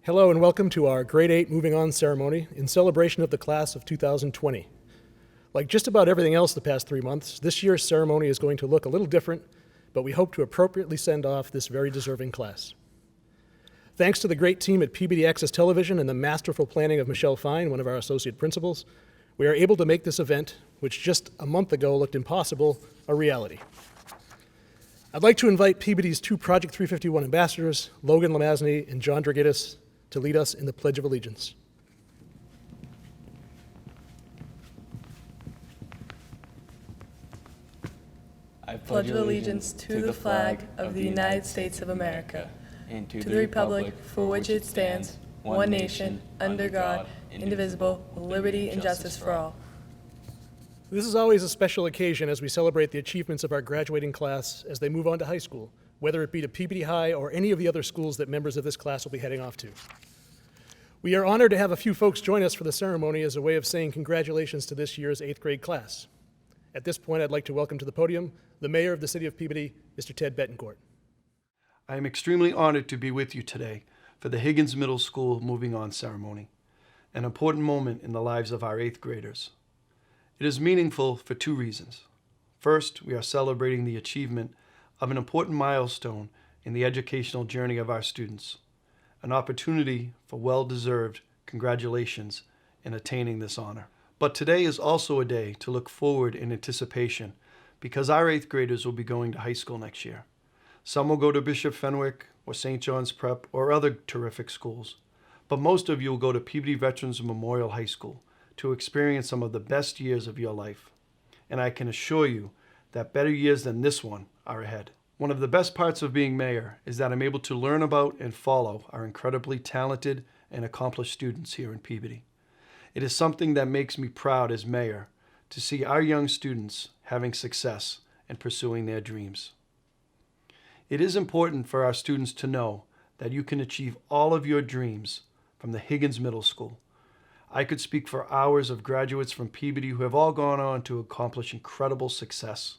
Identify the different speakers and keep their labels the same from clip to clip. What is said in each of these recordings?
Speaker 1: Hello and welcome to our Grade 8 Moving On ceremony in celebration of the class of 2020. Like just about everything else the past 3 months, this year's ceremony is going to look a little different, but we hope to appropriately send off this very deserving class. Thanks to the great team at PBD Access Television and the masterful planning of Michelle Fine, one of our associate principals, we are able to make this event, which just a month ago looked impossible, a reality. I'd like to invite PBD's two Project 351 ambassadors, Logan Lamazny and John Dragidis, to lead us in the Pledge of Allegiance.
Speaker 2: I pledge allegiance to the flag of the United States of America and to the republic for which it stands, one nation, under God, indivisible, with liberty and justice for all.
Speaker 1: This is always a special occasion as we celebrate the achievements of our graduating class as they move on to high school, whether it be to PBD High or any of the other schools that members of this class will be heading off to. We are honored to have a few folks join us for the ceremony as a way of saying congratulations to this year's 8th grade class. At this point, I'd like to welcome to the podium the mayor of the city of Peabody, Mr. Ted Betancourt.
Speaker 3: I am extremely honored to be with you today for the Higgins Middle School Moving On ceremony, an important moment in the lives of our 8th graders. It is meaningful for two reasons. First, we are celebrating the achievement of an important milestone in the educational journey of our students, an opportunity for well-deserved congratulations in attaining this honor. But today is also a day to look forward in anticipation because our 8th graders will be going to high school next year. Some will go to Bishop Fenwick or St. John's Prep or other terrific schools, but most of you will go to Peabody Veterans Memorial High School to experience some of the best years of your life. And I can assure you that better years than this one are ahead. One of the best parts of being mayor is that I'm able to learn about and follow our incredibly talented and accomplished students here in Peabody. It is something that makes me proud as mayor to see our young students having success and pursuing their dreams. It is important for our students to know that you can achieve all of your dreams from the Higgins Middle School. I could speak for hours of graduates from Peabody who have all gone on to accomplish incredible success.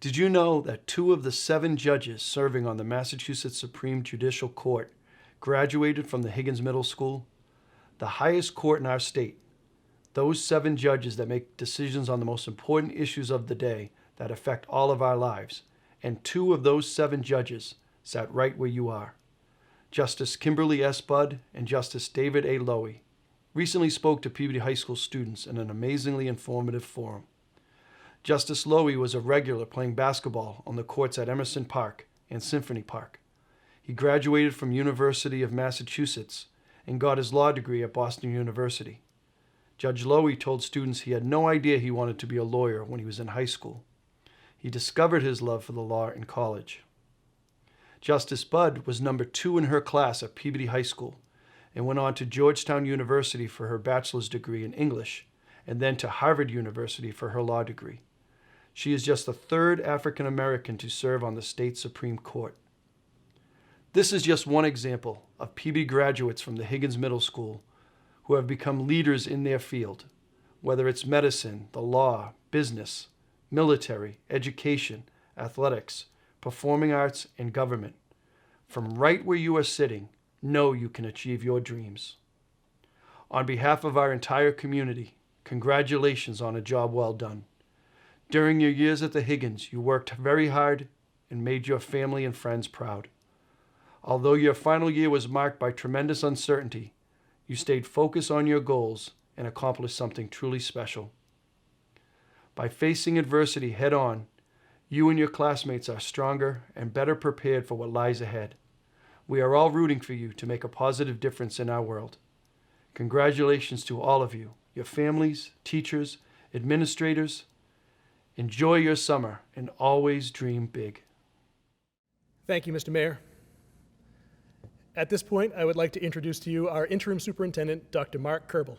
Speaker 3: Did you know that 2 of the 7 judges serving on the Massachusetts Supreme Judicial Court graduated from the Higgins Middle School? The highest court in our state. Those 7 judges that make decisions on the most important issues of the day that affect all of our lives. And 2 of those 7 judges sat right where you are. Justice Kimberly S. Budd and Justice David A. Lowy recently spoke to Peabody High School students in an amazingly informative forum. Justice Lowy was a regular playing basketball on the courts at Emerson Park and Symphony Park. He graduated from University of Massachusetts and got his law degree at Boston University. Judge Lowy told students he had no idea he wanted to be a lawyer when he was in high school. He discovered his love for the law in college. Justice Budd was number 2 in her class at Peabody High School and went on to Georgetown University for her bachelor's degree in English and then to Harvard University for her law degree. She is just the 3rd African American to serve on the state Supreme Court. This is just one example of Peabody graduates from the Higgins Middle School who have become leaders in their field, whether it's medicine, the law, business, military, education, athletics, performing arts, and government. From right where you are sitting, know you can achieve your dreams. On behalf of our entire community, congratulations on a job well done. During your years at the Higgins, you worked very hard and made your family and friends proud. Although your final year was marked by tremendous uncertainty, you stayed focused on your goals and accomplished something truly special. By facing adversity head-on, you and your classmates are stronger and better prepared for what lies ahead. We are all rooting for you to make a positive difference in our world. Congratulations to all of you, your families, teachers, administrators. Enjoy your summer and always dream big.
Speaker 1: Thank you, Mr. Mayor. At this point, I would like to introduce to you our interim superintendent, Dr. Mark Kerbel.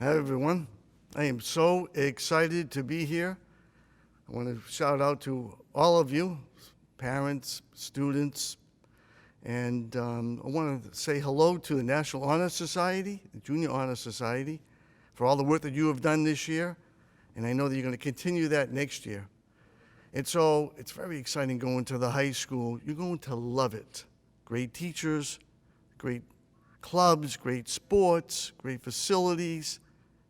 Speaker 4: Hi, everyone. I am so excited to be here. I want to shout out to all of you, parents, students, and I want to say hello to the National Honor Society, the Junior Honor Society, for all the work that you have done this year, and I know that you're going to continue that next year. And so it's very exciting going to the high school. You're going to love it. Great teachers, great clubs, great sports, great facilities.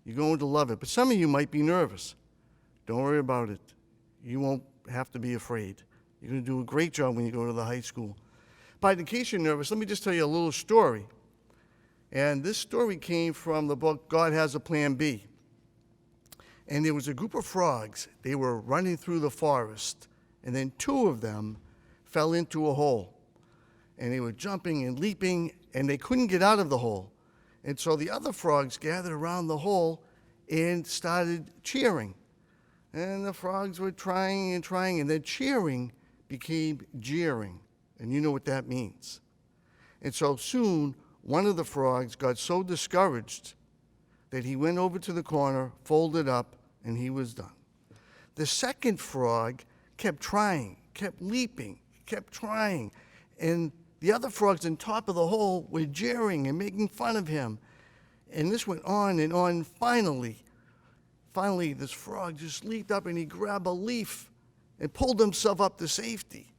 Speaker 4: You're going to love it. But some of you might be nervous. Don't worry about it. You won't have to be afraid. You're going to do a great job when you go to the high school. But in case you're nervous, let me just tell you a little story. And this story came from the book, God Has a Plan B. And there was a group of frogs. They were running through the forest, and then two of them fell into a hole. And they were jumping and leaping, and they couldn't get out of the hole. And so the other frogs gathered around the hole and started cheering. And the frogs were trying and trying, and then cheering became jeering. And you know what that means. And so soon, one of the frogs got so discouraged that he went over to the corner, folded up, and he was done. The second frog kept trying, kept leaping, kept trying. And the other frogs on top of the hole were jeering and making fun of him. And this went on and on. Finally, this frog just leaped up and he grabbed a leaf and pulled himself up to safety.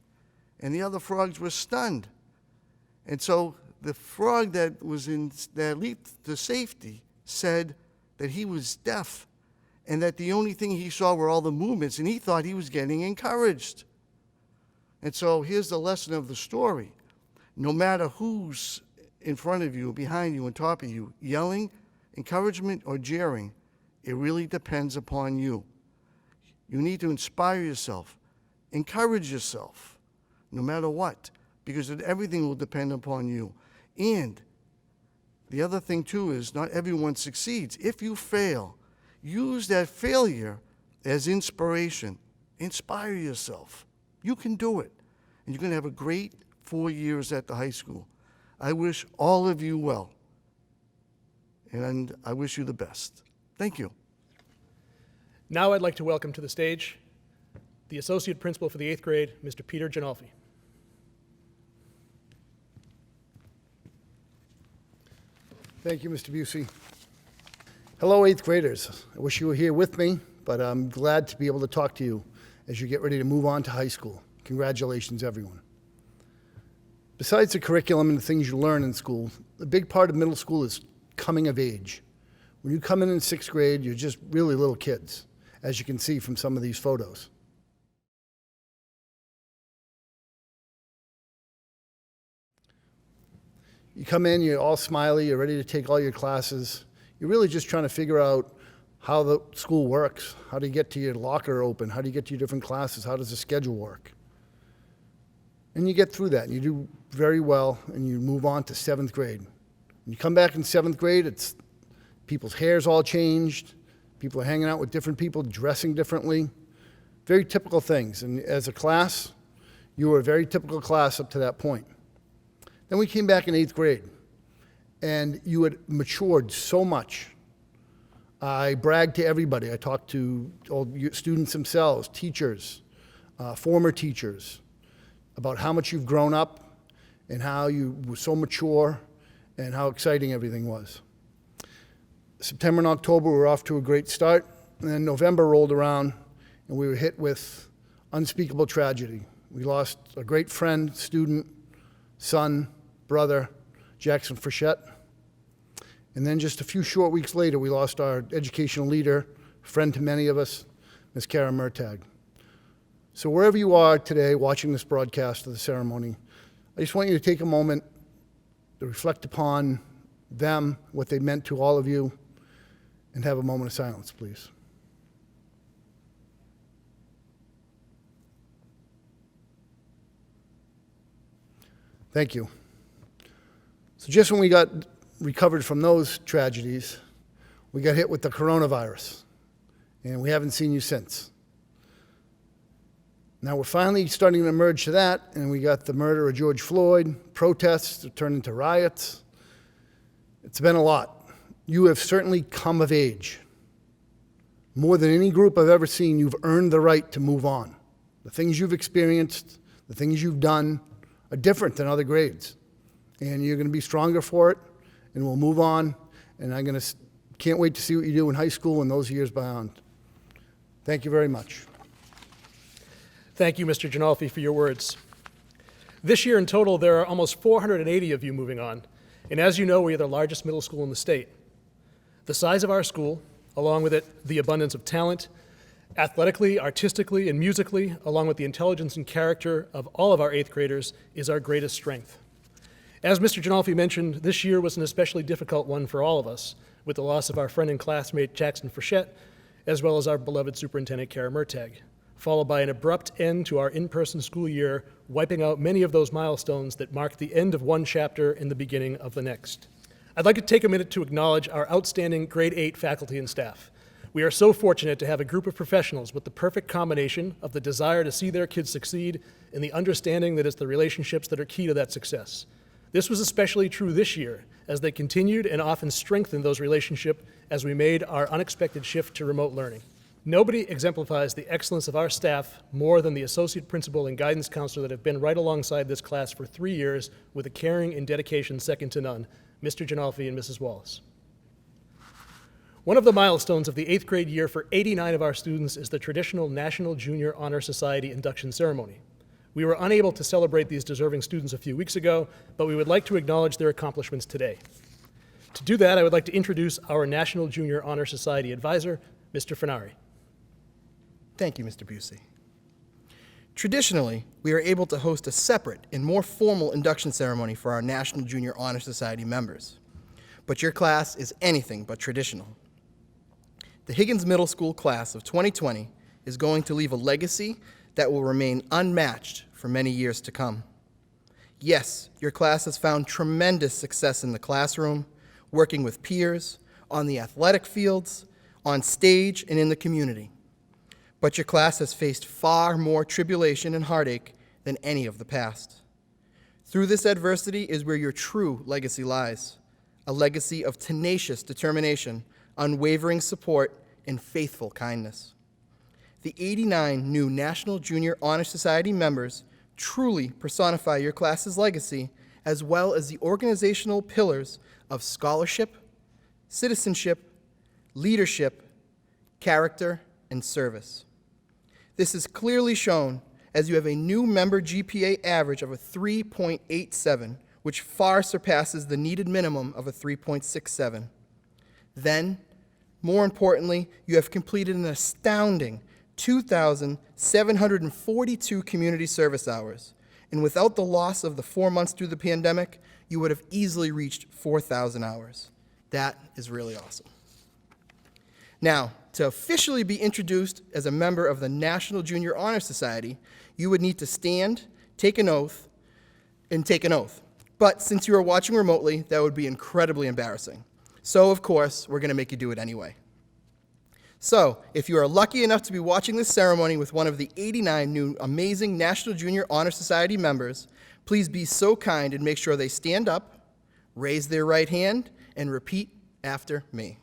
Speaker 4: And the other frogs were stunned. And so the frog that leaped to safety said that he was deaf and that the only thing he saw were all the movements, and he thought he was getting encouraged. And so here's the lesson of the story. No matter who's in front of you, behind you, on top of you, yelling, encouragement, or jeering, it really depends upon you. You need to inspire yourself, encourage yourself, no matter what, because everything will depend upon you. And the other thing, too, is not everyone succeeds. If you fail, use that failure as inspiration. Inspire yourself. You can do it. And you're going to have a great 4 years at the high school. I wish all of you well. And I wish you the best. Thank you.
Speaker 1: Now I'd like to welcome to the stage the Associate Principal for the 8th grade, Mr. Peter Ginolfi.
Speaker 5: Thank you, Mr. Busey. Hello, 8th graders. I wish you were here with me, but I'm glad to be able to talk to you as you get ready to move on to high school. Congratulations, everyone. Besides the curriculum and the things you learn in school, a big part of middle school is coming of age. When you come in 6th grade, you're just really little kids, as you can see from some of these photos. You come in, you're all smiley, you're ready to take all your classes. You're really just trying to figure out how the school works. How do you get to your locker open? How do you get to your different classes? How does the schedule work? And you get through that, and you do very well, and you move on to 7th grade. When you come back in 7th grade, it's people's hair's all changed. People are hanging out with different people, dressing differently. Very typical things. And as a class, you were a very typical class up to that point. Then we came back in 8th grade, and you had matured so much. I bragged to everybody. I talked to all students themselves, teachers, former teachers, about how much you've grown up and how you were so mature and how exciting everything was. September and October were off to a great start, and then November rolled around, and we were hit with unspeakable tragedy. We lost a great friend, student, son, brother, Jackson Frechette. And then just a few short weeks later, we lost our educational leader, friend to many of us, Ms. Kara Murtagh. So wherever you are today watching this broadcast of the ceremony, I just want you to take a moment to reflect upon them, what they meant to all of you, and have a moment of silence, please. Thank you. So just when we got recovered from those tragedies, we got hit with the coronavirus, and we haven't seen you since. Now we're finally starting to emerge to that, and we got the murder of George Floyd, protests that turned into riots. It's been a lot. You have certainly come of age. More than any group I've ever seen, you've earned the right to move on. The things you've experienced, the things you've done are different than other grades. And you're going to be stronger for it, and we'll move on. And can't wait to see what you do in high school and those years beyond. Thank you very much.
Speaker 1: Thank you, Mr. Ginolfi, for your words. This year in total, there are almost 480 of you moving on. And as you know, we are the largest middle school in the state. The size of our school, along with it, the abundance of talent, athletically, artistically, and musically, along with the intelligence and character of all of our eighth graders, is our greatest strength. As Mr. Ginolfi mentioned, this year was an especially difficult one for all of us, with the loss of our friend and classmate Jackson Frechette, as well as our beloved Superintendent Kara Murtagh, followed by an abrupt end to our in-person school year, wiping out many of those milestones that marked the end of one chapter and the beginning of the next. I'd like to take a minute to acknowledge our outstanding grade 8 faculty and staff. We are so fortunate to have a group of professionals with the perfect combination of the desire to see their kids succeed and the understanding that it's the relationships that are key to that success. This was especially true this year, as they continued and often strengthened those relationships as we made our unexpected shift to remote learning. Nobody exemplifies the excellence of our staff more than the associate principal and guidance counselor that have been right alongside this class for 3 years with a caring and dedication second to none, Mr. Ginolfi and Mrs. Wallace. One of the milestones of the 8th grade year for 89 of our students is the traditional National Junior Honor Society induction ceremony. We were unable to celebrate these deserving students a few weeks ago, but we would like to acknowledge their accomplishments today. To do that, I would like to introduce our National Junior Honor Society advisor, Mr. Fenari.
Speaker 6: Thank you, Mr. Busey. Traditionally, we are able to host a separate and more formal induction ceremony for our National Junior Honor Society members. But your class is anything but traditional. The Higgins Middle School class of 2020 is going to leave a legacy that will remain unmatched for many years to come. Yes, your class has found tremendous success in the classroom, working with peers, on the athletic fields, on stage, and in the community. But your class has faced far more tribulation and heartache than any of the past. Through this adversity is where your true legacy lies, a legacy of tenacious determination, unwavering support, and faithful kindness. The 89 new National Junior Honor Society members truly personify your class's legacy, as well as the organizational pillars of scholarship, citizenship, leadership, character, and service. This is clearly shown as you have a new member GPA average of a 3.87, which far surpasses the needed minimum of a 3.67. Then, more importantly, you have completed an astounding 2,742 community service hours, and without the loss of the 4 months through the pandemic, you would have easily reached 4,000 hours. That is really awesome. Now, to officially be introduced as a member of the National Junior Honor Society, you would need to stand, take an oath. But since you are watching remotely, that would be incredibly embarrassing. So, of course, we're going to make you do it anyway. So, if you are lucky enough to be watching this ceremony with one of the 89 new amazing National Junior Honor Society members, please be so kind and make sure they stand up, raise their right hand, and repeat after me.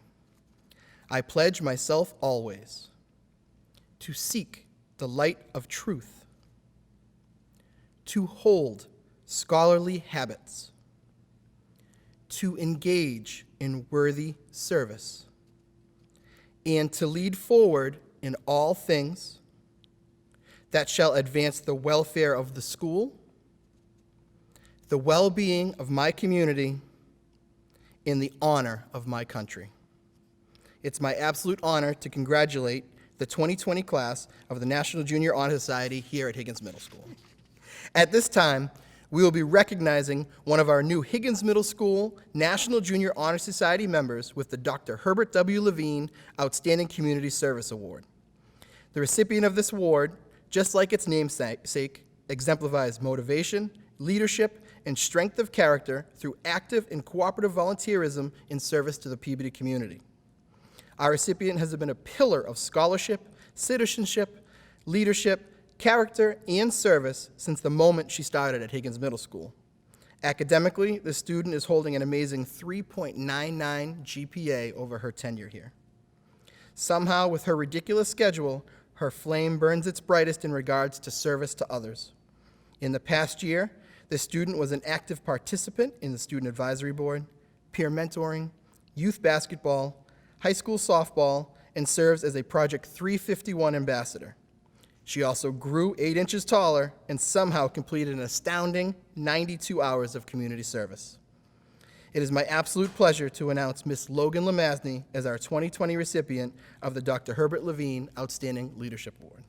Speaker 6: I pledge myself always to seek the light of truth, to hold scholarly habits, to engage in worthy service, and to lead forward in all things that shall advance the welfare of the school, the well-being of my community, and the honor of my country. It's my absolute honor to congratulate the 2020 class of the National Junior Honor Society here at Higgins Middle School. At this time, we will be recognizing one of our new Higgins Middle School National Junior Honor Society members with the Dr. Herbert W. Levine Outstanding Community Service Award. The recipient of this award, just like its namesake, exemplifies motivation, leadership, and strength of character through active and cooperative volunteerism in service to the Peabody community. Our recipient has been a pillar of scholarship, citizenship, leadership, character, and service since the moment she started at Higgins Middle School. Academically, the student is holding an amazing 3.99 GPA over her tenure here. Somehow, with her ridiculous schedule, her flame burns its brightest in regards to service to others. In the past year, the student was an active participant in the Student Advisory Board, peer mentoring, youth basketball, high school softball, and serves as a Project 351 ambassador. She also grew 8 inches taller and somehow completed an astounding 92 hours of community service. It is my absolute pleasure to announce Miss Logan Lemazny as our 2020 recipient of the Dr. Herbert Levine Outstanding Leadership Award.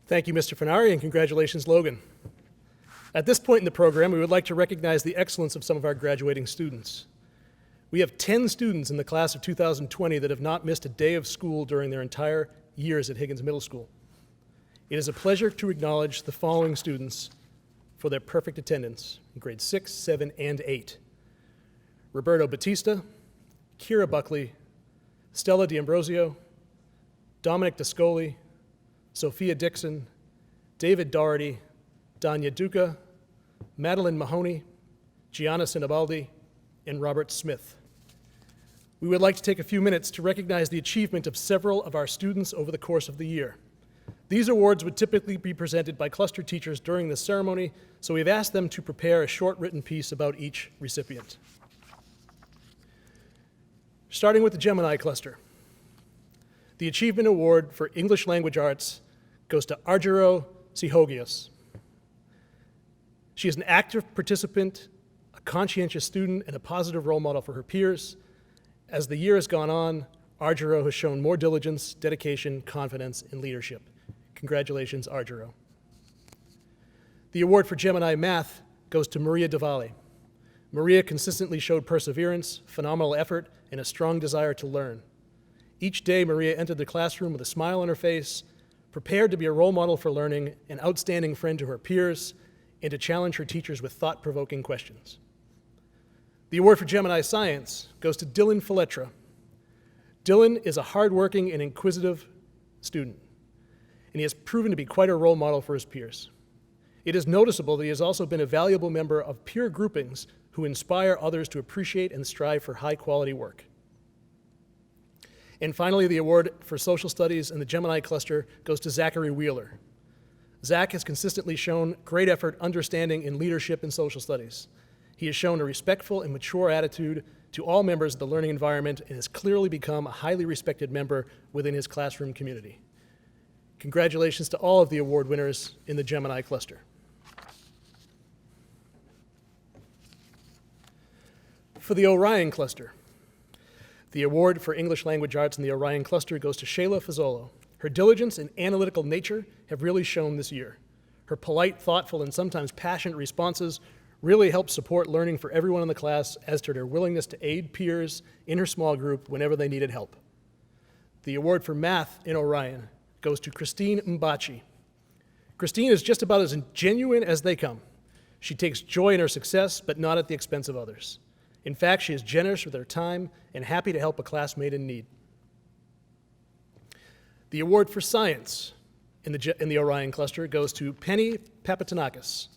Speaker 1: Thank you, Mr. Fenari, and congratulations, Logan. At this point in the program, we would like to recognize the excellence of some of our graduating students. We have 10 students in the class of 2020 that have not missed a day of school during their entire years at Higgins Middle School. It is a pleasure to acknowledge the following students for their perfect attendance in grades 6, 7, and 8. Roberto Batista, Kira Buckley, Stella D'Ambrosio, Dominic Descoli, Sophia Dixon, David Doherty, Danya Duca, Madeline Mahoney, Gianna Sinibaldi, and Robert Smith. We would like to take a few minutes to recognize the achievement of several of our students over the course of the year. These awards would typically be presented by cluster teachers during this ceremony, so we've asked them to prepare a short written piece about each recipient. Starting with the Gemini cluster. The Achievement Award for English Language Arts goes to Argiro Sihogios. She is an active participant, a conscientious student, and a positive role model for her peers. As the year has gone on, Argiro has shown more diligence, dedication, confidence, and leadership. Congratulations, Argiro. The award for Gemini Math goes to Maria Davalle. Maria consistently showed perseverance, phenomenal effort, and a strong desire to learn. Each day, Maria entered the classroom with a smile on her face, prepared to be a role model for learning, an outstanding friend to her peers, and to challenge her teachers with thought-provoking questions. The award for Gemini Science goes to Dylan Filetra. Dylan is a hardworking and inquisitive student, and he has proven to be quite a role model for his peers. It is noticeable that he has also been a valuable member of peer groupings who inspire others to appreciate and strive for high-quality work. And finally, the award for Social Studies in the Gemini cluster goes to Zachary Wheeler. Zach has consistently shown great effort, understanding, and leadership in social studies. He has shown a respectful and mature attitude to all members of the learning environment and has clearly become a highly respected member within his classroom community. Congratulations to all of the award winners in the Gemini cluster. For the Orion cluster, the award for English Language Arts in the Orion cluster goes to Shayla Fazzolo. Her diligence and analytical nature have really shown this year. Her polite, thoughtful, and sometimes passionate responses really help support learning for everyone in the class, as to her willingness to aid peers in her small group whenever they needed help. The award for Math in Orion goes to Christine Mbachi. Christine is just about as genuine as they come. She takes joy in her success, but not at the expense of others. In fact, she is generous with her time and happy to help a classmate in need. The award for Science in the Orion cluster goes to Penny Papatanakis.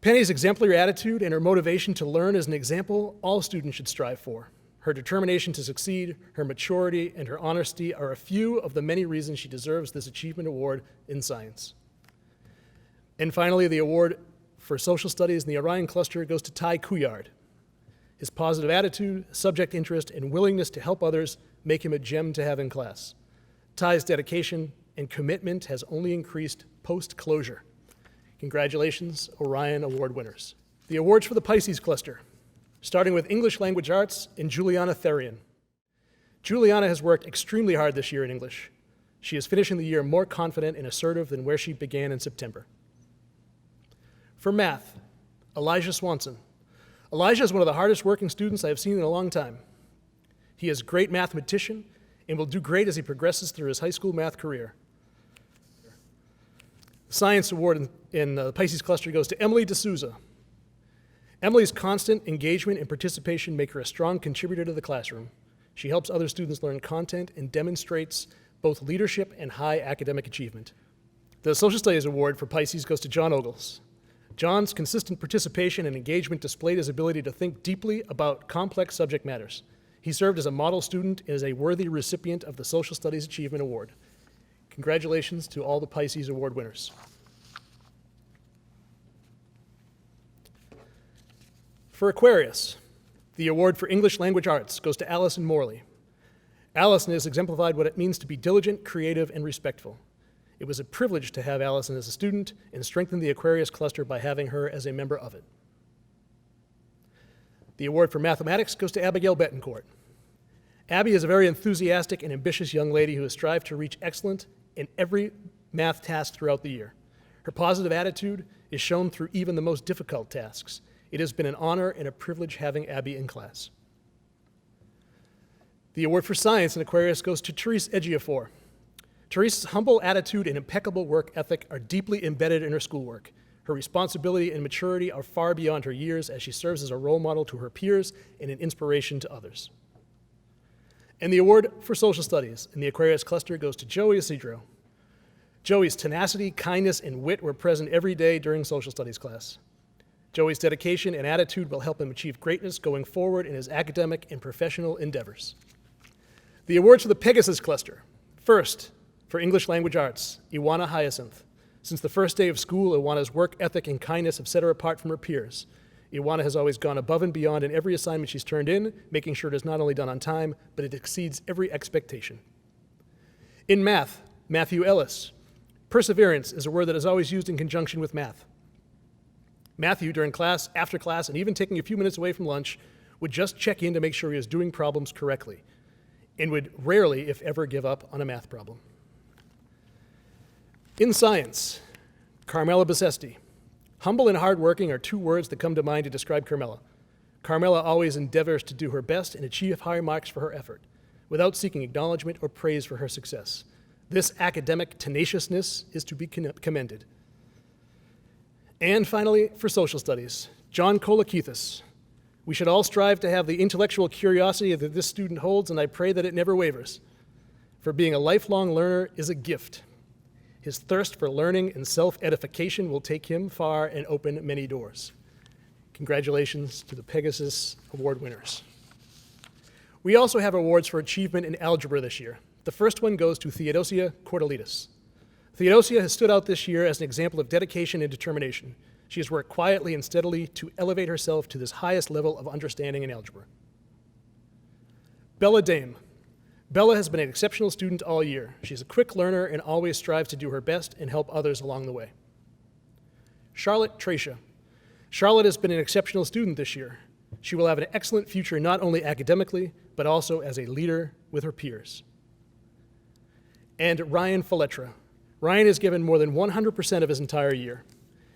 Speaker 1: Penny's exemplary attitude and her motivation to learn is an example all students should strive for. Her determination to succeed, her maturity, and her honesty are a few of the many reasons she deserves this achievement award in science. And finally, the award for Social Studies in the Orion cluster goes to Ty Couillard. His positive attitude, subject interest, and willingness to help others make him a gem to have in class. Ty's dedication and commitment has only increased post-closure. Congratulations, Orion Award winners. The awards for the Pisces cluster, starting with English Language Arts and Juliana Therian. Juliana has worked extremely hard this year in English. She is finishing the year more confident and assertive than where she began in September. For Math, Elijah Swanson. Elijah is one of the hardest working students I have seen in a long time. He is a great mathematician and will do great as he progresses through his high school math career. The Science Award in the Pisces cluster goes to Emily D'Souza. Emily's constant engagement and participation make her a strong contributor to the classroom. She helps other students learn content and demonstrates both leadership and high academic achievement. The Social Studies Award for Pisces goes to John Ogles. John's consistent participation and engagement displayed his ability to think deeply about complex subject matters. He served as a model student and is a worthy recipient of the Social Studies Achievement Award. Congratulations to all the Pisces Award winners. For Aquarius, the award for English Language Arts goes to Allison Morley. Allison has exemplified what it means to be diligent, creative, and respectful. It was a privilege to have Allison as a student and strengthen the Aquarius cluster by having her as a member of it. The award for mathematics goes to Abigail Betancourt. Abby is a very enthusiastic and ambitious young lady who has strived to reach excellence in every math task throughout the year. Her positive attitude is shown through even the most difficult tasks. It has been an honor and a privilege having Abby in class. The award for science in Aquarius goes to Therese Ejiofor. Therese's humble attitude and impeccable work ethic are deeply embedded in her schoolwork. Her responsibility and maturity are far beyond her years as she serves as a role model to her peers and an inspiration to others. And the award for social studies in the Aquarius cluster goes to Joey Isidro. Joey's tenacity, kindness, and wit were present every day during social studies class. Joey's dedication and attitude will help him achieve greatness going forward in his academic and professional endeavors. The awards for the Pegasus cluster. First, for English Language Arts, Iwana Hyacinth. Since the first day of school, Iwana's work ethic and kindness have set her apart from her peers. Iwana has always gone above and beyond in every assignment she's turned in, making sure it is not only done on time, but it exceeds every expectation. In math, Matthew Ellis. Perseverance is a word that is always used in conjunction with math. Matthew, during class, after class, and even taking a few minutes away from lunch, would just check in to make sure he was doing problems correctly, and would rarely, if ever, give up on a math problem. In science, Carmela Bessesti. Humble and hardworking are two words that come to mind to describe Carmela. Carmela always endeavors to do her best and achieve high marks for her effort, without seeking acknowledgement or praise for her success. This academic tenaciousness is to be commended. And finally, for social studies, John Kolakithis. We should all strive to have the intellectual curiosity that this student holds, and I pray that it never wavers. For being a lifelong learner is a gift. His thirst for learning and self-edification will take him far and open many doors. Congratulations to the Pegasus Award winners. We also have awards for achievement in algebra this year. The first one goes to Theodosia Cordelidis. Theodosia has stood out this year as an example of dedication and determination. She has worked quietly and steadily to elevate herself to this highest level of understanding in algebra. Bella Dame. Bella has been an exceptional student all year. She's a quick learner and always strives to do her best and help others along the way. Charlotte Tracia. Charlotte has been an exceptional student this year. She will have an excellent future not only academically, but also as a leader with her peers. And Ryan Faletra. Ryan has given more than 100% of his entire year.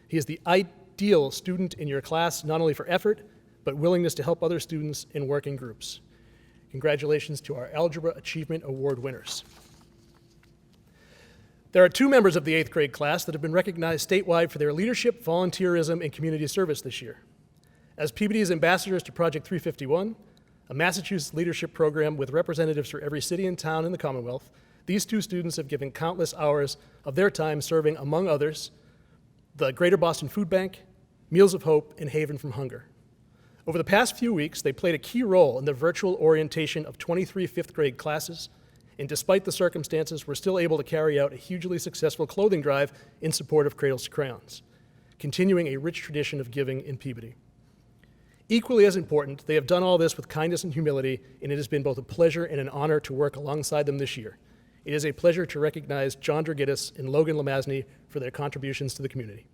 Speaker 1: He is the ideal student in your class, not only for effort, but willingness to help other students and work in groups. Congratulations to our Algebra Achievement Award winners. There are two members of the 8th grade class that have been recognized statewide for their leadership, volunteerism, and community service this year. As PBD's ambassadors to Project 351, a Massachusetts leadership program with representatives for every city and town in the Commonwealth, these two students have given countless hours of their time serving, among others, the Greater Boston Food Bank, Meals of Hope, and Haven from Hunger. Over the past few weeks, they played a key role in the virtual orientation of 23 5th grade classes, and despite the circumstances, we're still able to carry out a hugely successful clothing drive in support of Cradles to Crayons, continuing a rich tradition of giving in Peabody. Equally as important, they have done all this with kindness and humility, and it has been both a pleasure and an honor to work alongside them this year. It is a pleasure to recognize John Dragidis and Logan Lamazny for their contributions to the community.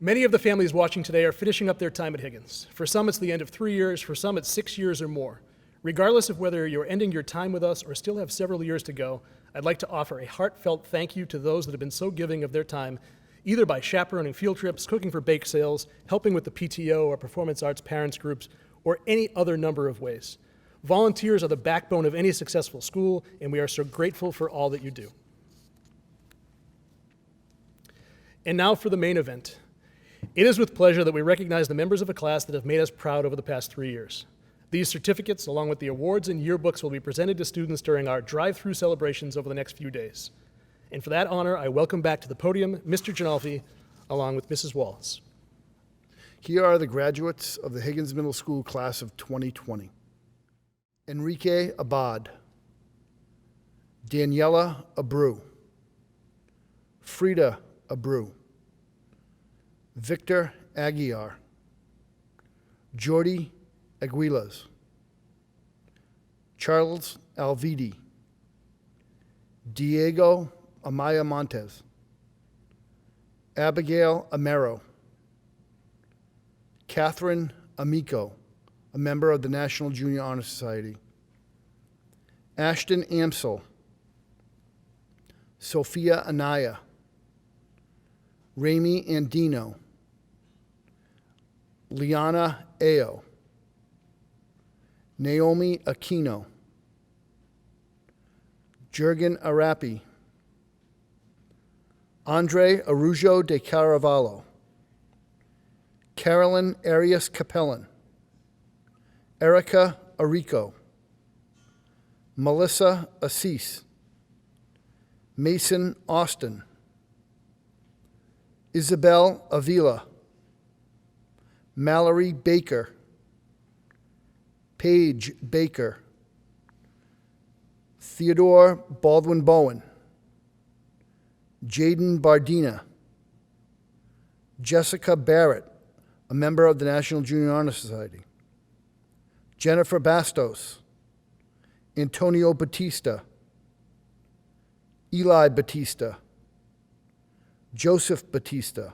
Speaker 1: Many of the families watching today are finishing up their time at Higgins. For some, it's the end of 3 years. For some, it's 6 years or more. Regardless of whether you're ending your time with us or still have several years to go, I'd like to offer a heartfelt thank you to those that have been so giving of their time, either by chaperoning field trips, cooking for bake sales, helping with the PTO or performance arts parents groups, or any other number of ways. Volunteers are the backbone of any successful school, and we are so grateful for all that you do. And now for the main event. It is with pleasure that we recognize the members of a class that have made us proud over the past 3 years. These certificates, along with the awards and yearbooks, will be presented to students during our drive-through celebrations over the next few days. And for that honor, I welcome back to the podium Mr. Ginolfi, along with Mrs. Wallace.
Speaker 5: Here are the graduates of the Higgins Middle School class of 2020. Enrique Abad, Daniela Abreu, Frida Abreu, Victor Aguiar, Jordi Aguilas, Charles Alvidi, Diego Amaya Montez. Abigail Amero. Catherine Amico, a member of the National Junior Honor Society. Ashton Amsel. Sophia Anaya. Rami Andino. Liana Ao. Naomi Aquino. Jurgen Arapi. Andre Arujo de Caravallo. Carolyn Arias Capellan. Erica Arico. Melissa Assis. Mason Austin. Isabel Avila. Mallory Baker. Paige Baker. Theodore Baldwin Bowen. Jaden Bardina. Jessica Barrett, a member of the National Junior Honor Society. Jennifer Bastos. Antonio Batista. Eli Batista. Joseph Batista.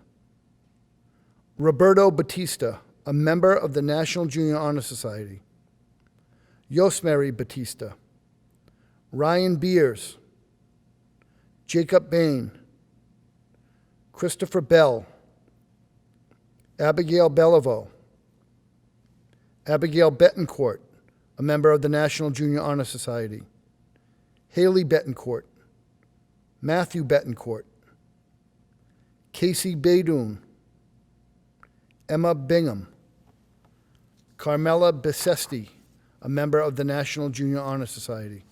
Speaker 5: Roberto Batista, a member of the National Junior Honor Society. Yosmary Batista. Ryan Beers. Jacob Bain. Christopher Bell. Abigail Beliveau. Abigail Betancourt, a member of the National Junior Honor Society. Haley Betancourt. Matthew Betancourt. Casey Baydoun. Emma Bingham. Carmela Bissesti, a member of the National Junior Honor Society.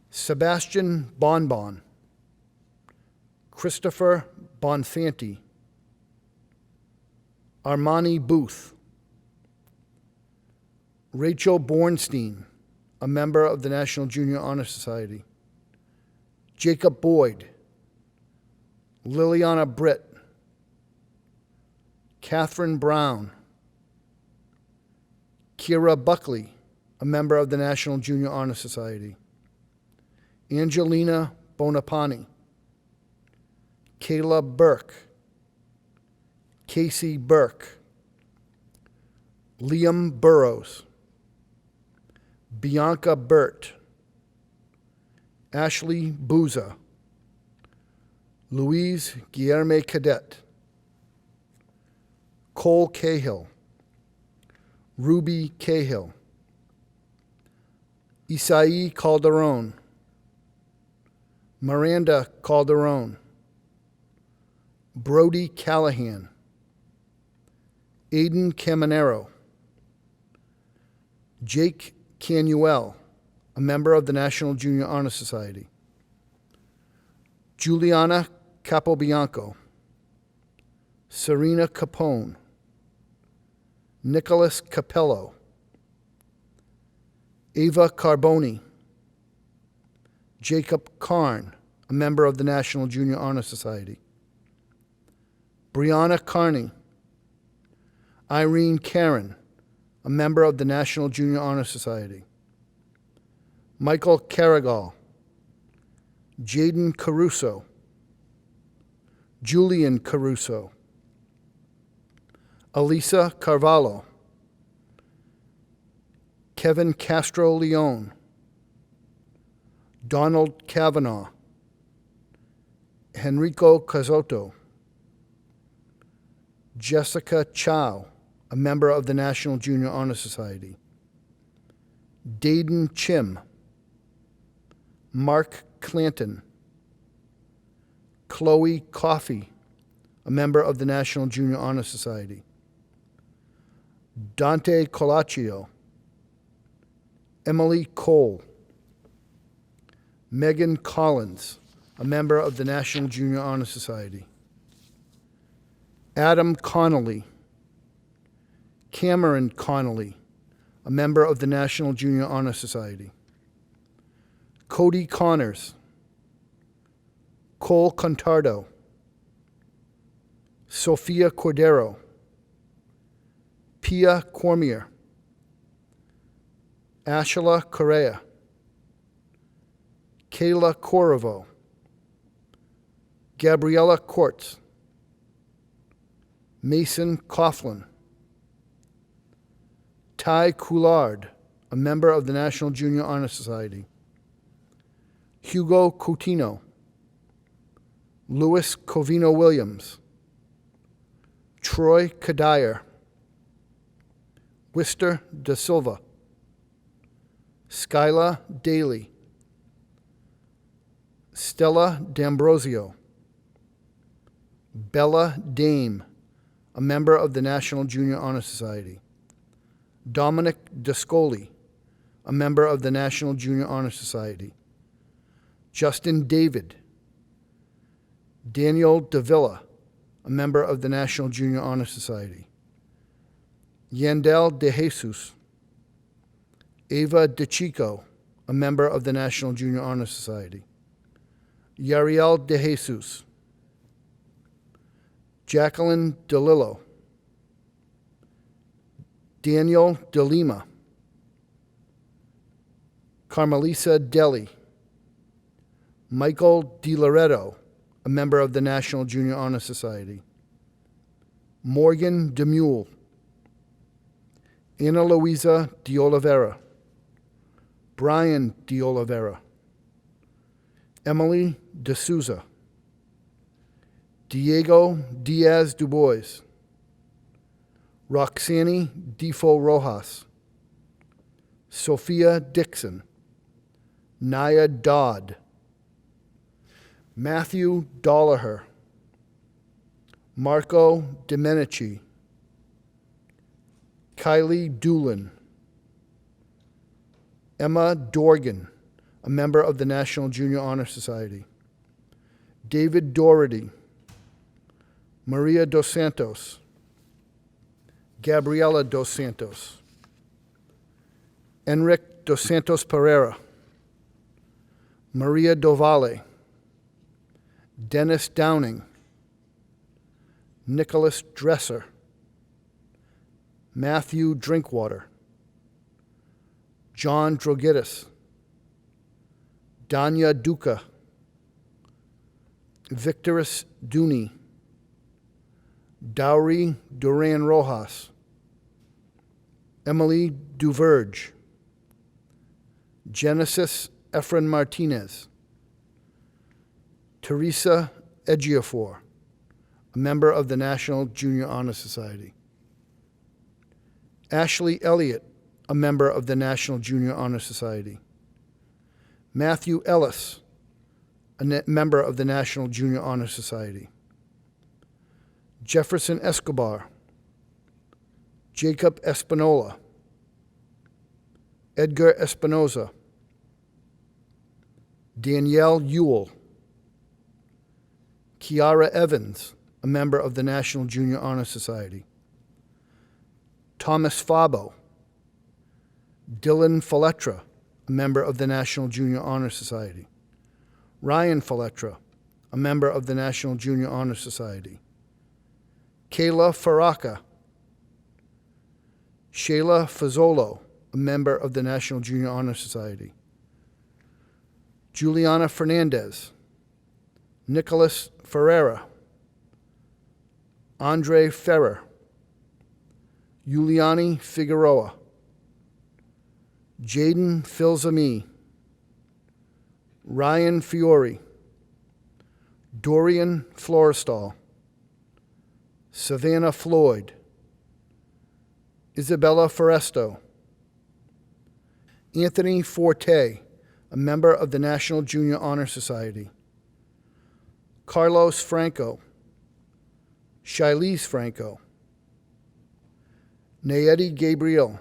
Speaker 5: Sebastian Bonbon. Christopher Bonfanti. Armani Booth. Rachel Bornstein, a member of the National Junior Honor Society. Jacob Boyd. Liliana Britt. Catherine Brown. Kira Buckley, a member of the National Junior Honor Society. Angelina Bonapani. Kayla Burke. Casey Burke. Liam Burrows. Bianca Burt. Ashley Booza. Louise Guillerme Cadet. Cole Cahill. Ruby Cahill. Isai Calderon. Miranda Calderon. Brody Callahan. Aiden Caminero. Jake Canuel, a member of the National Junior Honor Society. Juliana Capobianco. Serena Capone. Nicholas Capello. Ava Carboni. Jacob Karn, a member of the National Junior Honor Society. Brianna Carney. Irene Karen, a member of the National Junior Honor Society. Michael Carrigal. Jaden Caruso. Julian Caruso. Elisa Carvalho. Kevin Castro Leon. Donald Kavanaugh. Henrico Cazotto. Jessica Chow, a member of the National Junior Honor Society. Dayden Chim. Mark Clanton. Chloe Coffey, a member of the National Junior Honor Society. Dante Colaccio. Emily Cole. Megan Collins, a member of the National Junior Honor Society. Adam Connolly. Cameron Connolly, a member of the National Junior Honor Society. Cody Connors. Cole Contardo. Sophia Cordero. Pia Cormier. Ashela Correa. Kayla Corriveau. Gabriella Kortz, Mason Coughlin, Ty Coulard, a member of the National Junior Honor Society, Hugo Coutinho, Louis Covino Williams, Troy Kadire, Wister Da Silva, Skyla Daly, Stella D'Ambrosio, Bella Dame, a member of the National Junior Honor Society, Dominic Descoli, a member of the National Junior Honor Society, Justin David, Daniel Davila, a member of the National Junior Honor Society, Yandel De Jesus, Ava DeChico, a member of the National Junior Honor Society, Yariel De Jesus, Jacqueline DeLillo, Daniel De Lima, Carmelisa Deli, Michael DiLoretto, a member of the National Junior Honor Society, Morgan DeMule, Ana Luisa De Oliveira, Brian De Oliveira, Emily De Souza, Diego Diaz Dubois, Roxani Defo Rojas, Sophia Dixon, Naya Dodd, Matthew Dollaher, Marco Domenici, Kylie Doolin, Emma Dorgan, a member of the National Junior Honor Society, David Doherty, Maria Dos Santos, Gabriela Dos Santos, Enric Dos Santos Pereira, Maria Dovale, Dennis Downing, Nicholas Dresser, Matthew Drinkwater, John Drogitis, Danya Duca, Victorus Duni, Dowry Duran Rojas, Emily Duverge, Genesis Efren Martinez, Teresa Ejiofor, a member of the National Junior Honor Society, Ashley Elliott, a member of the National Junior Honor Society, Matthew Ellis, a member of the National Junior Honor Society, Jefferson Escobar, Jacob Espinola, Edgar Espinoza, Danielle Ewell, Kiara Evans, a member of the National Junior Honor Society, Thomas Fabo, Dylan Faletra, a member of the National Junior Honor Society, Ryan Faletra, a member of the National Junior Honor Society, Kayla Faraka, Shayla Fazzolo, a member of the National Junior Honor Society, Juliana Fernandez, Nicholas Ferreira, Andre Ferrer, Yuliani Figueroa, Jaden Filzami, Ryan Fiore, Dorian Florestal, Savannah Floyd, Isabella Foresto, Anthony Forte, a member of the National Junior Honor Society, Carlos Franco, Shilese Franco, Nayedi Gabriel,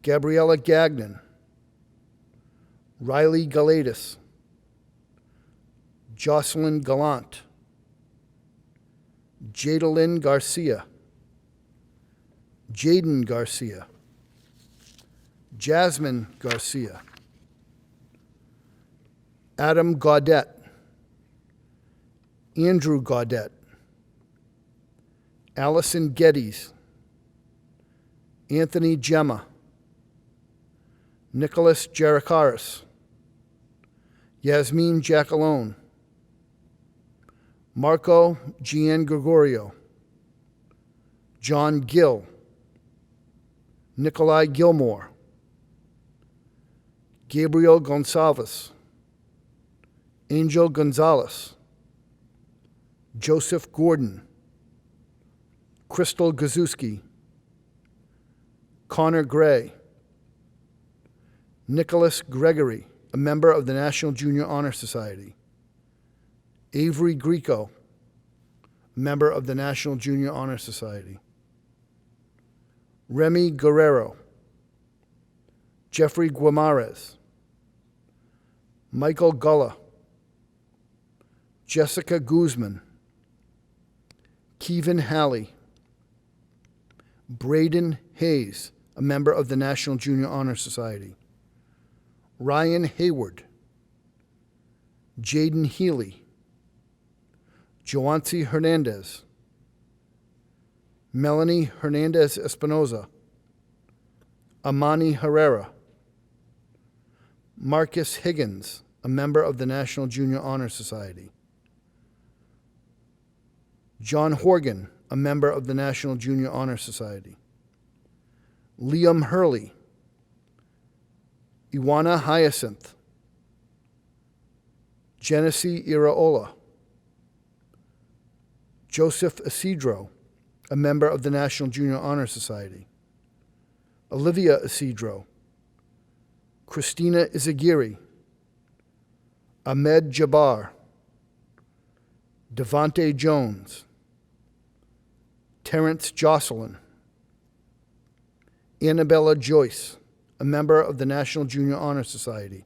Speaker 5: Gabriella Gagnon, Riley Galatis, Jocelyn Gallant, Jadalyn Garcia, Jaden Garcia, Jasmine Garcia, Adam Gaudet, Andrew Gaudet, Allison Geddes, Anthony Gemma, Nicholas Jarakaris, Yasmin Jackalone, Marco Gian Gregorio, John Gill, Nikolai Gilmore, Gabriel Gonsalves, Angel Gonzalez, Joseph Gordon, Crystal Gazuski, Connor Gray, Nicholas Gregory, a member of the National Junior Honor Society, Avery Greco, member of the National Junior Honor Society, Remy Guerrero, Jeffrey Guimarães, Michael Gulla, Jessica Guzman, Kevin Halley, Braden Hayes, a member of the National Junior Honor Society, Ryan Hayward, Jaden Healy, Joancy Hernandez, Melanie Hernandez Espinoza, Amani Herrera, Marcus Higgins, a member of the National Junior Honor Society, John Horgan, a member of the National Junior Honor Society, Liam Hurley, Iwana Hyacinth, Genesee Iraola, Joseph Isidro, a member of the National Junior Honor Society, Olivia Isidro, Christina Izagiri, Ahmed Jabbar, Devontae Jones, Terrence Jocelyn, Annabella Joyce, a member of the National Junior Honor Society,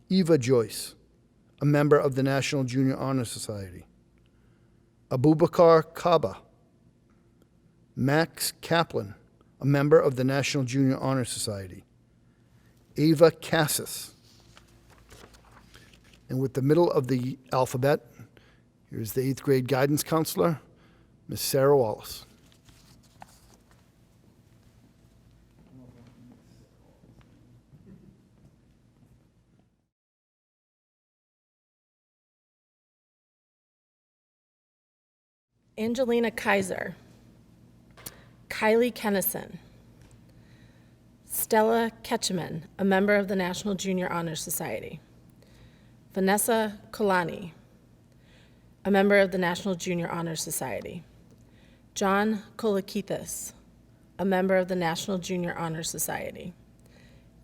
Speaker 5: Eva Joyce, a member of the National Junior Honor Society, Abubakar Kaba, Max Kaplan, a member of the National Junior Honor Society, Ava Cassis. And with the middle of the alphabet, here's the 8th grade guidance counselor, Ms. Sarah Wallace.
Speaker 2: Angelina Kaiser, Kylie Kennison, Stella Ketchman, a member of the National Junior Honor Society, Vanessa Kolani, a member of the National Junior Honor Society, John Kolakithis, a member of the National Junior Honor Society,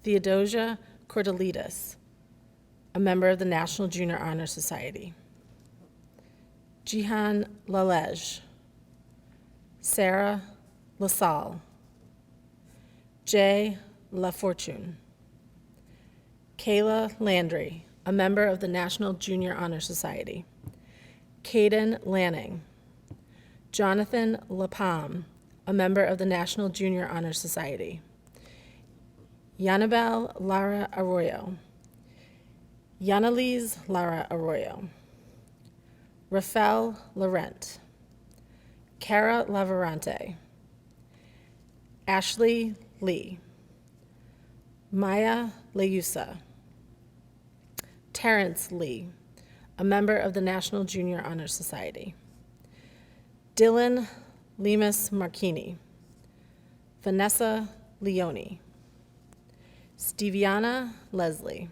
Speaker 2: Theodosia Cordelitas, a member of the National Junior Honor Society, Jihan Lalej, Sarah LaSalle, Jay LaFortune, Kayla Landry, a member of the National Junior Honor Society, Caden Lanning, Jonathan LaPalme, a member of the National Junior Honor Society, Yanabel Lara Arroyo, Yanalise Lara Arroyo, Rafael Laurent, Cara Lavarante, Ashley Lee, Maya Leusa, Terrence Lee, a member of the National Junior Honor Society, Dylan Lemus Marchini, Vanessa Leone, Steviana Leslie,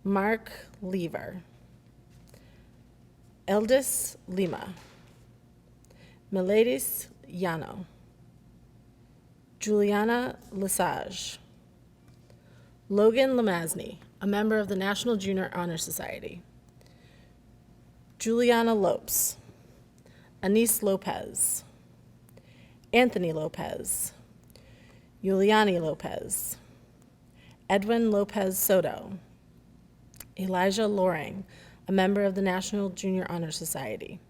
Speaker 2: Mark Lever, Eldis Lima, Miladis Yano, Juliana Lesage, Logan Lamazny, a member of the National Junior Honor Society, Juliana Lopes, Anise Lopez, Anthony Lopez, Yuliani Lopez, Edwin Lopez Soto, Elijah Loring, a member of the National Junior Honor Society,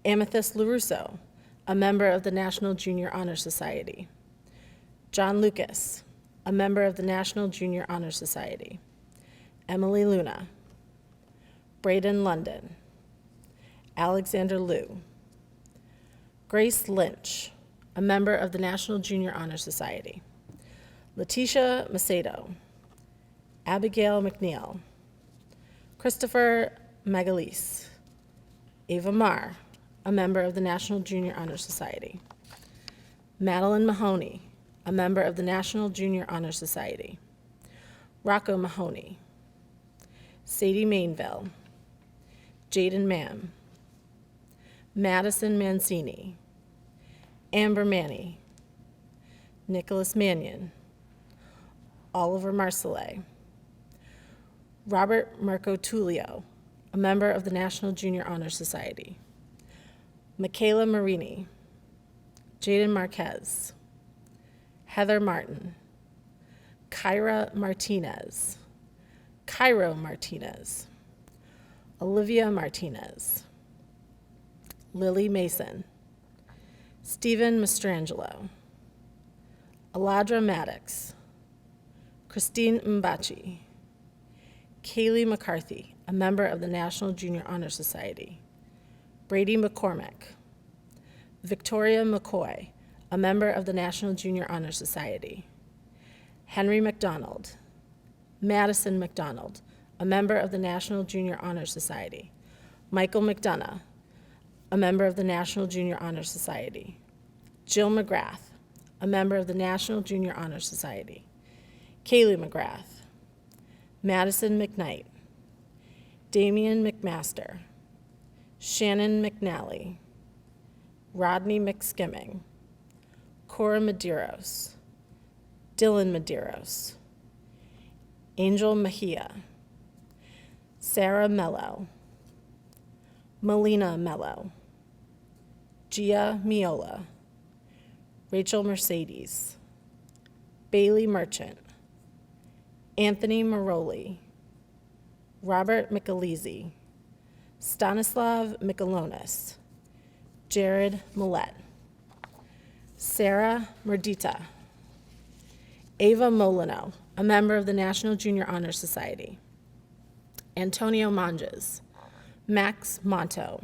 Speaker 2: Amethyst LaRusso, a member of the National Junior Honor Society, John Lucas, a member of the National Junior Honor Society, Emily Luna, Braden London, Alexander Liu, Grace Lynch, a member of the National Junior Honor Society, Letitia Macedo, Abigail McNeil, Christopher Magalise, Ava Marr, a member of the National Junior Honor Society. Madeline Mahoney, a member of the National Junior Honor Society. Rocco Mahoney. Sadie Mainville. Jaden Mam. Madison Mancini. Amber Manny. Nicholas Mannion. Oliver Marcellet. Robert Marco Tullio, a member of the National Junior Honor Society. Michaela Marini. Jaden Marquez. Heather Martin. Kyra Martinez. Cairo Martinez. Olivia Martinez. Lily Mason. Stephen Mastrangelo. Aladra Maddox. Christine Mbachi. Kaylee McCarthy, a member of the National Junior Honor Society. Brady McCormick. Victoria McCoy, a member of the National Junior Honor Society. Henry McDonald. Madison McDonald, a member of the National Junior Honor Society. Michael McDonough, a member of the National Junior Honor Society. Jill McGrath, a member of the National Junior Honor Society. Kaylee McGrath. Madison McKnight. Damian McMaster. Shannon McNally. Rodney McSkimming. Cora Medeiros. Dylan Medeiros. Angel Mejia. Sarah Mello. Melina Mello. Gia Miola. Rachel Mercedes. Bailey Merchant. Anthony Maroli. Robert Michelizzi. Stanislav Michelonis. Jared Millette. Sarah Merdita. Ava Molino, a member of the National Junior Honor Society. Antonio Monges. Max Monto.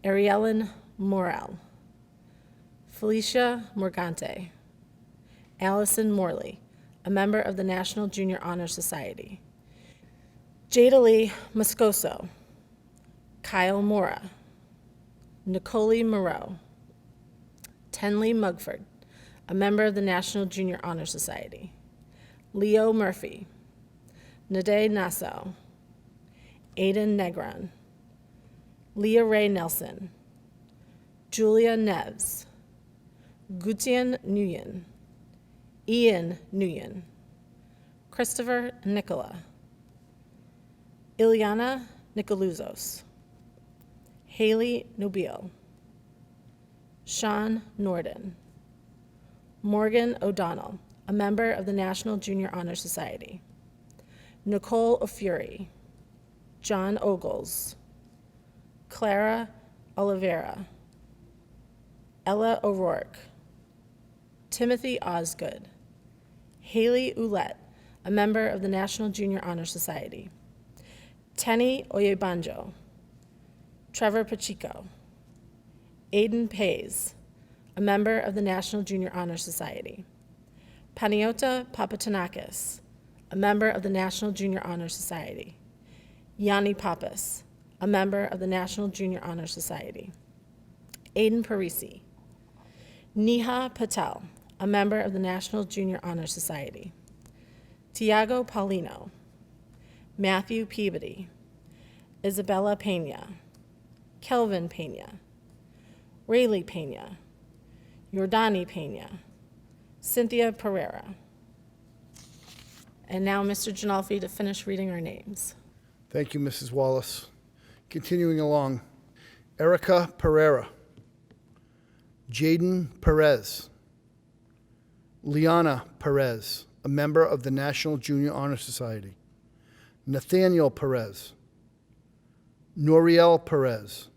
Speaker 2: Ariellen Morel. Felicia Morgante. Allison Morley, a member of the National Junior Honor Society. Jadalee Moscoso. Kyle Mora. Nicole Moreau. Tenley Mugford, a member of the National Junior Honor Society. Leo Murphy. Nade Nassau. Aiden Negron. Leah Ray Nelson. Julia Neves. Gutian Nguyen. Ian Nguyen. Christopher Nicola. Ilyana Nicoluzos. Haley Nobile. Sean Norden. Morgan O'Donnell, a member of the National Junior Honor Society. Nicole O'Fury. John Ogles. Clara Oliveira. Ella O'Rourke. Timothy Osgood. Haley Ouellette, a member of the National Junior Honor Society. Tenny Oyebanjo. Trevor Pacheco. Aiden Pays, a member of the National Junior Honor Society. Paniota Papatanakis, a member of the National Junior Honor Society. Yanni Pappas, a member of the National Junior Honor Society. Aiden Parisi. Neha Patel, a member of the National Junior Honor Society. Tiago Paulino. Matthew Peabody. Isabella Pena. Kelvin Pena. Rayleigh Pena. Jordani Pena. Cynthia Pereira. And now Mr. Ginalfi to finish reading our names.
Speaker 5: Thank you, Mrs. Wallace. Continuing along, Erica Pereira. Jaden Perez. Liana Perez, a member of the National Junior Honor Society. Nathaniel Perez. Noriel Perez.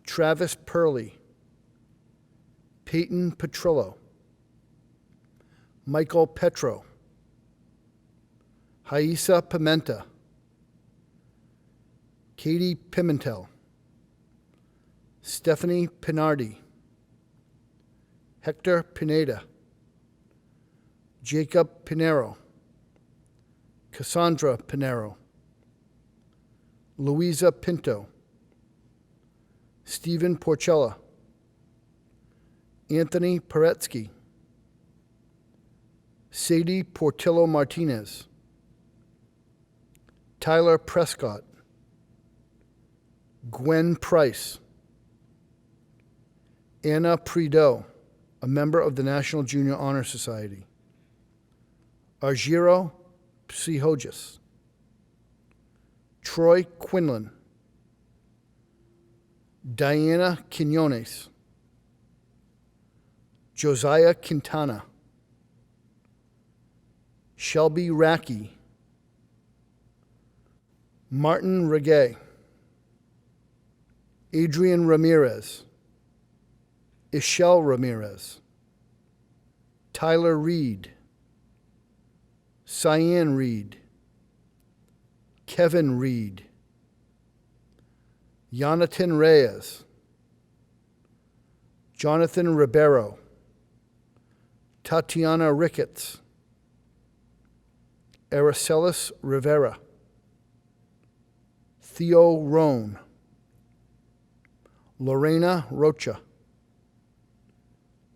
Speaker 5: Travis Purley. Peyton Petrillo. Michael Petro. Haisa Pimenta. Katie Pimentel. Stephanie Pinardi. Hector Pineda. Jacob Pinero. Cassandra Pinero. Louisa Pinto. Stephen Porcella, Anthony Paretsky, Sadie Portillo Martinez, Tyler Prescott, Gwen Price, Anna Prideaux, a member of the National Junior Honor Society, Argiro Psihogis, Troy Quinlan, Diana Quinones, Josiah Quintana, Shelby Racky, Martin Regay, Adrian Ramirez, Ishel Ramirez, Tyler Reed, Cyan Reed, Kevin Reed, Jonathan Reyes, Jonathan Ribeiro, Tatiana Ricketts, Aracelis Rivera, Theo Roan, Lorena Rocha,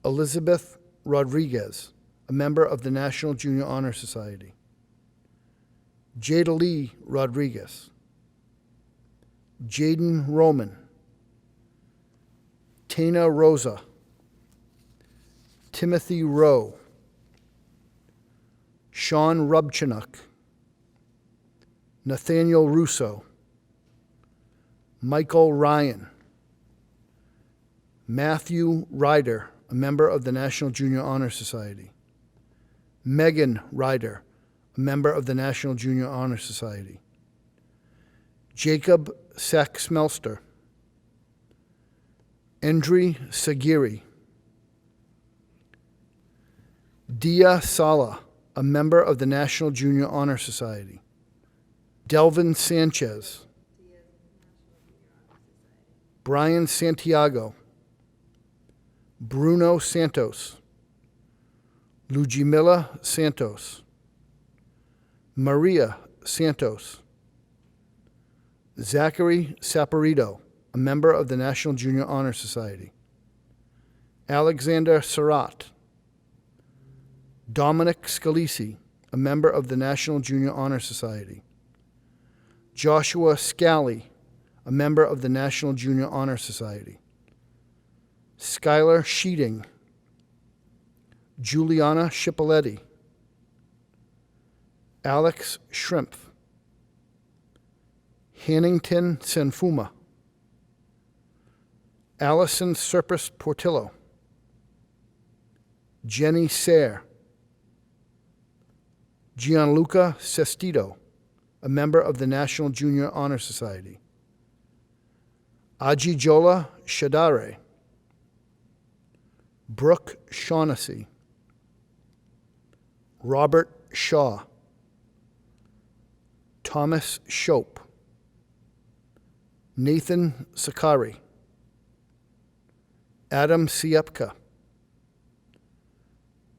Speaker 5: Elizabeth Rodriguez, a member of the National Junior Honor Society, Jada Lee Rodriguez, Jaden Roman, Tana Rosa, Timothy Rowe, Sean Rubchinuk, Nathaniel Russo, Michael Ryan, Matthew Ryder, a member of the National Junior Honor Society, Megan Ryder, a member of the National Junior Honor Society, Jacob Sack-Smelster, Endri Sagiri, Dia Sala, a member of the National Junior Honor Society, Delvin Sanchez, Brian Santiago, Bruno Santos, Lujimila Santos, Maria Santos, Zachary Saporito, a member of the National Junior Honor Society, Alexander Surratt, Dominic Scalisi, a member of the National Junior Honor Society, Joshua Scally, a member of the National Junior Honor Society, Skylar Sheeting, Juliana Schipoletti, Alex Shrimp, Hannington Senfuma, Allison Serpis Portillo, Jenny Sayre, Gianluca Sestito, a member of the National Junior Honor Society, Ajijola Shadare, Brooke Shaughnessy, Robert Shaw, Thomas Shope, Nathan Sakari, Adam Siepka,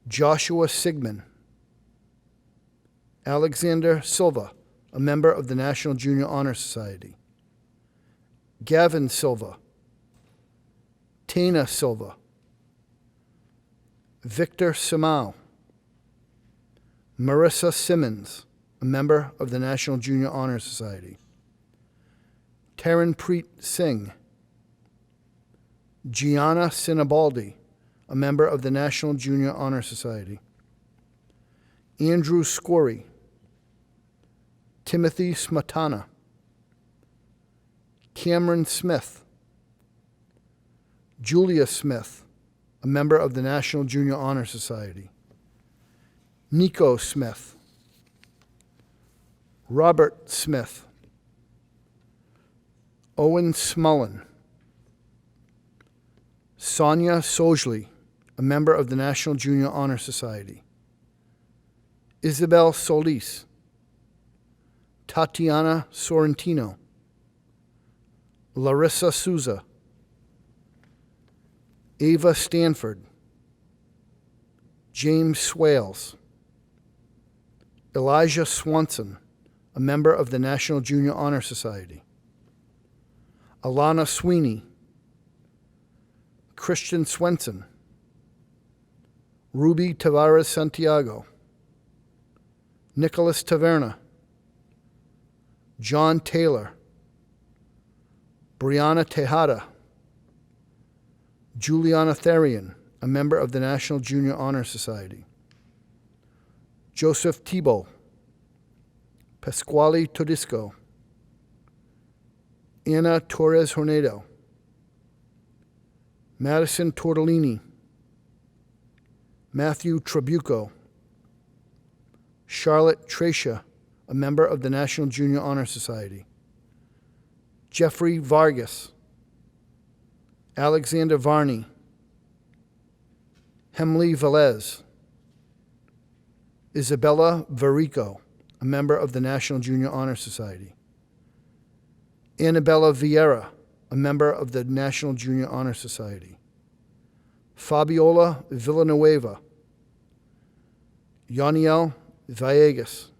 Speaker 5: Joshua Sigmund, Alexander Silva, a member of the National Junior Honor Society, Gavin Silva, Tana Silva, Victor Simao, Marissa Simmons, a member of the National Junior Honor Society, Taranpreet Singh, Gianna Sinibaldi, a member of the National Junior Honor Society, Andrew Scory, Timothy Smetana, Cameron Smith, Julia Smith, a member of the National Junior Honor Society, Nico Smith, Robert Smith, Owen Smullen, Sonia Sojli, a member of the National Junior Honor Society, Isabel Solis, Tatiana Sorrentino, Larissa Souza, Ava Stanford, James Swales, Elijah Swanson, a member of the National Junior Honor Society, Alana Sweeney, Christian Swenson, Ruby Tavares Santiago, Nicholas Taverna, John Taylor, Brianna Tejada, Juliana Therian, a member of the National Junior Honor Society, Joseph Thibault, Pasquale Todisco, Anna Torres Hornado, Madison Tortellini, Matthew Trabuco, Charlotte Tracia, a member of the National Junior Honor Society, Jeffrey Vargas, Alexander Varney, Hemley Velez, Isabella Varico, a member of the National Junior Honor Society, Annabella Vieira, a member of the National Junior Honor Society, Fabiola Villanueva, Yaniel Villegas,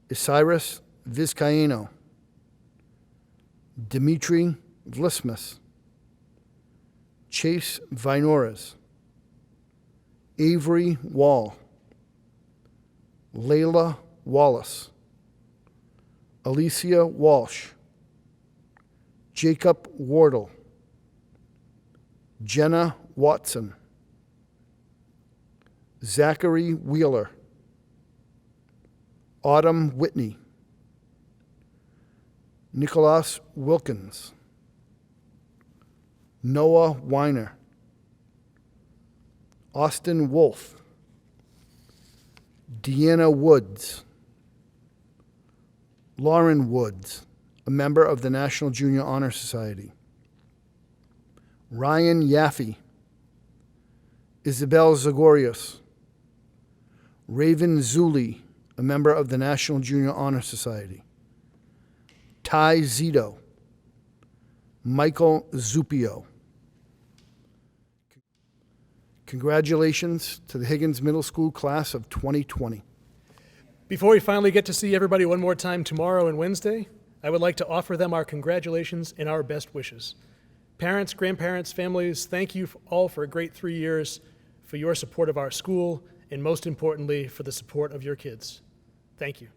Speaker 5: Isiris Vizcaíno, Dimitri Vlismas, Chase Vinores, Avery Wall, Layla Wallace, Alicia Walsh, Jacob Wardle, Jenna Watson, Zachary Wheeler, Autumn Whitney, Nicholas Wilkins, Noah Weiner, Austin Wolf, Deanna Woods, Lauren Woods, a member of the National Junior Honor Society, Ryan Yaffe, Isabel Zagorius, Raven Zuli, a member of the National Junior Honor Society, Ty Zito, Michael Zupio. Congratulations to the Higgins Middle School class of 2020.
Speaker 1: Before we finally get to see everybody one more time tomorrow and Wednesday, I would like to offer them our congratulations and our best wishes. Parents, grandparents, families, thank you all for a great 3 years, for your support of our school, and most importantly, for the support of your kids. Thank you.